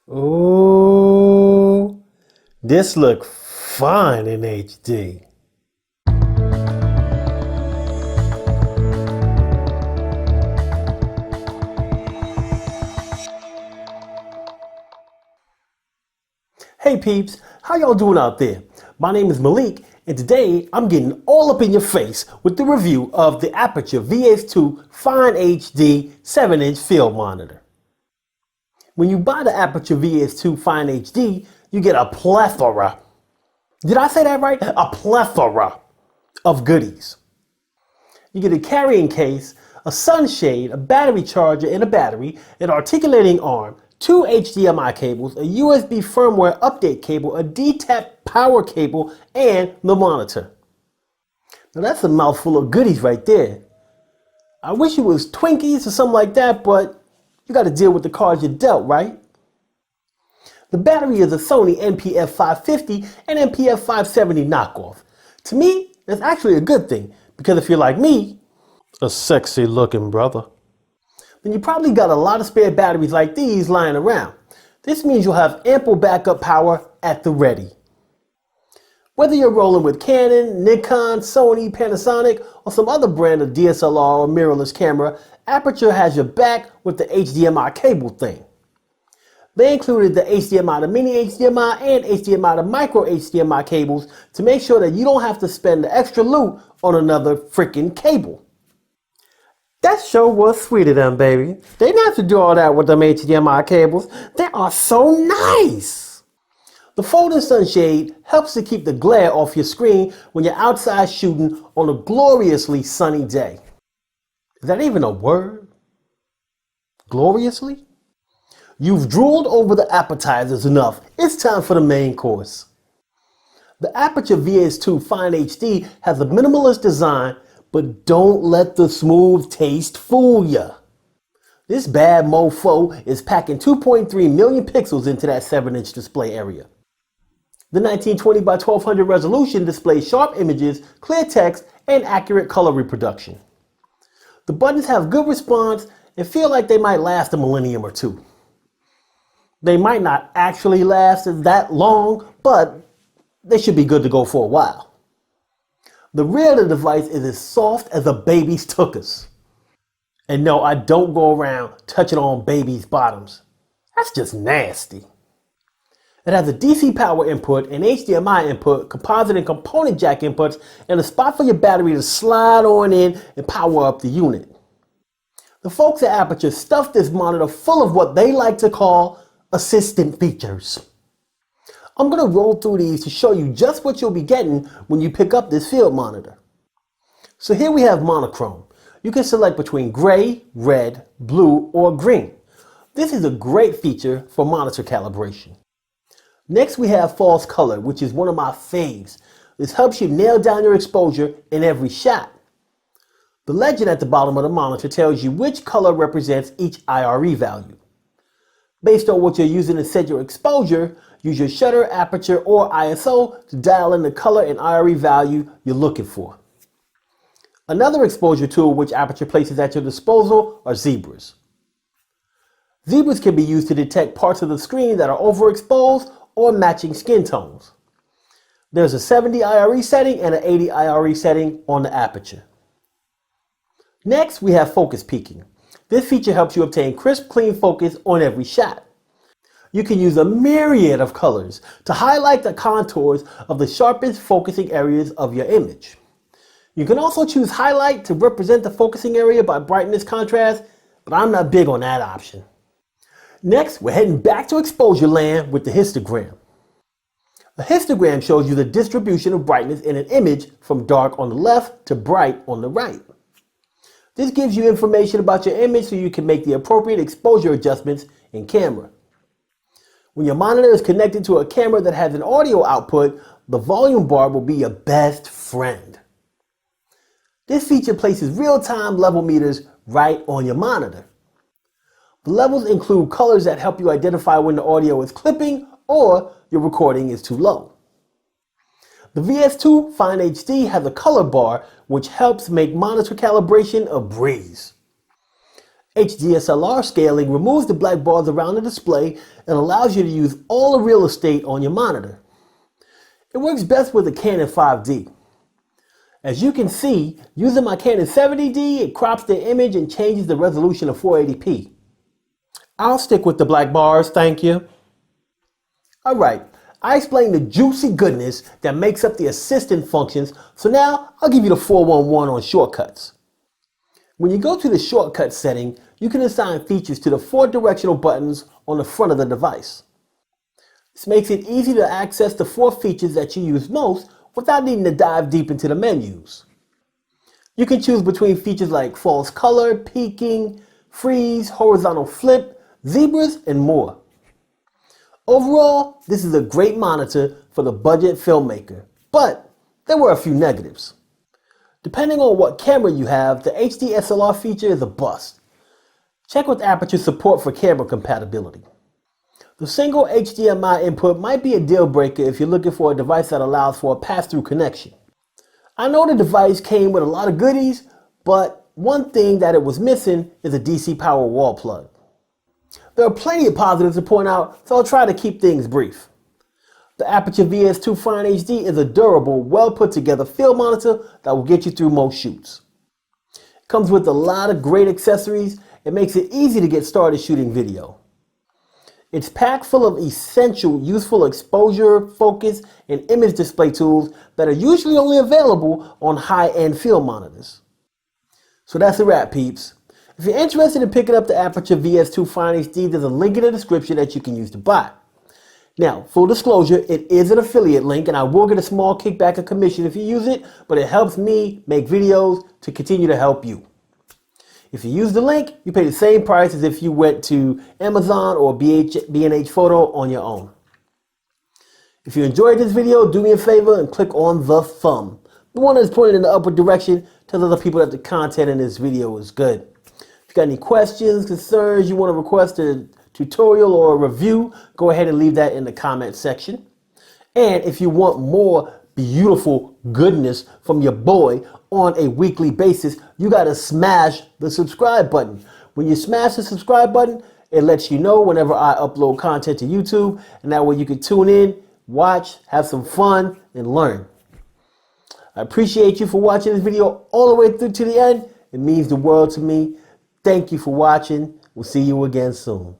Ooh, this look fine in HD. Hey peeps, how y'all doing out there? My name is Malik, and today I'm getting all up in your face with the review of the Aputure VS-2 FineHD 7-inch field monitor. When you buy the Aputure VS-2 FineHD, you get a plethora. Did I say that right? A plethora of goodies. You get a carrying case, a sunshade, a battery charger and a battery, an articulating arm, 2 HDMI cables, a USB firmware update cable, a DTAP power cable, and the monitor. Now that's a mouthful of goodies right there. I wish it was Twinkies or something like that, but you got to deal with the cards you're dealt, right? The battery is a Sony NP-F 550 and NP-F 570 knockoff. To me, that's actually a good thing, because if you're like me, a sexy looking brother, then you probably got a lot of spare batteries like these lying around. This means you'll have ample backup power at the ready. Whether you're rolling with Canon, Nikon, Sony, Panasonic, or some other brand of DSLR or mirrorless camera, Aputure has your back with the HDMI cable thing. They included the HDMI to mini HDMI and HDMI to micro HDMI cables to make sure that you don't have to spend the extra loot on another freaking cable. That sure was sweet of them, baby. They didn't have to do all that with them HDMI cables. They are so nice. The folding sunshade helps to keep the glare off your screen when you're outside shooting on a gloriously sunny day. Is that even a word? Gloriously? You've drooled over the appetizers enough. It's time for the main course. The Aputure VS-2 FineHD has a minimalist design, but don't let the smooth taste fool ya. This bad mofo is packing 2.3 million pixels into that 7-inch display area. The 1920 by 1200 resolution displays sharp images, clear text, and accurate color reproduction. The buttons have good response and feel like they might last a millennium or two. They might not actually last that long, but they should be good to go for a while. The rear of the device is as soft as a baby's tuchus. And no, I don't go around touching on babies' bottoms. That's just nasty. It has a DC power input, an HDMI input, composite and component jack inputs, and a spot for your battery to slide on in and power up the unit. The folks at Aputure stuffed this monitor full of what they like to call assistant features. I'm going to roll through these to show you just what you'll be getting when you pick up this field monitor. So here we have monochrome. You can select between gray, red, blue, or green. This is a great feature for monitor calibration. Next we have false color, which is one of my faves. This helps you nail down your exposure in every shot. The legend at the bottom of the monitor tells you which color represents each IRE value. Based on what you're using to set your exposure, use your shutter, aperture, or ISO to dial in the color and IRE value you're looking for. Another exposure tool which Aputure places at your disposal are zebras. Zebras can be used to detect parts of the screen that are overexposed or matching skin tones. There's a 70 IRE setting and an 80 IRE setting on the Aputure. Next, we have focus peaking. This feature helps you obtain crisp, clean focus on every shot. You can use a myriad of colors to highlight the contours of the sharpest focusing areas of your image. You can also choose highlight to represent the focusing area by brightness contrast, but I'm not big on that option. Next, we're heading back to exposure land with the histogram. A histogram shows you the distribution of brightness in an image from dark on the left to bright on the right. This gives you information about your image so you can make the appropriate exposure adjustments in camera. When your monitor is connected to a camera that has an audio output, the volume bar will be your best friend. This feature places real-time level meters right on your monitor. The levels include colors that help you identify when the audio is clipping or your recording is too low. The VS-2 FineHD has a color bar which helps make monitor calibration a breeze. HDSLR scaling removes the black bars around the display and allows you to use all the real estate on your monitor. It works best with the Canon 5D. As you can see, using my Canon 70D, it crops the image and changes the resolution to 480p. I'll stick with the black bars, thank you. Alright, I explained the juicy goodness that makes up the assistant functions, so now I'll give you the 411 on shortcuts. When you go to the shortcut setting, you can assign features to the 4 directional buttons on the front of the device. This makes it easy to access the 4 features that you use most without needing to dive deep into the menus. You can choose between features like false color, peaking, freeze, horizontal flip, zebras, and more. Overall, this is a great monitor for the budget filmmaker, but there were a few negatives. Depending on what camera you have, the HD SLR feature is a bust. Check with Aputure support for camera compatibility. The single HDMI input might be a deal breaker if you're looking for a device that allows for a pass-through connection. I know the device came with a lot of goodies, but one thing that it was missing is a DC power wall plug. There are plenty of positives to point out, so I'll try to keep things brief. The Aputure VS-2 FineHD is a durable, well put together field monitor that will get you through most shoots. It comes with a lot of great accessories. It makes it easy to get started shooting video. It's packed full of essential, useful exposure, focus, and image display tools that are usually only available on high-end field monitors. So that's a wrap, peeps. If you're interested in picking up the Aputure VS-2 FineHD, there's a link in the description that you can use to buy. Now, full disclosure, it is an affiliate link and I will get a small kickback or commission if you use it, but it helps me make videos to continue to help you. If you use the link, you pay the same price as if you went to Amazon or B&H Photo on your own. If you enjoyed this video, do me a favor and click on the thumb. The one that's pointed in the upward direction tells other people that the content in this video is good. If you got any questions, concerns, you want to request a tutorial or a review, go ahead and leave that in the comment section. And if you want more beautiful goodness from your boy on a weekly basis, you got to smash the subscribe button. When you smash the subscribe button, it lets you know whenever I upload content to YouTube, and that way you can tune in, watch, have some fun, and learn. I appreciate you for watching this video all the way through to the end. It means the world to me. Thank you for watching. We'll see you again soon.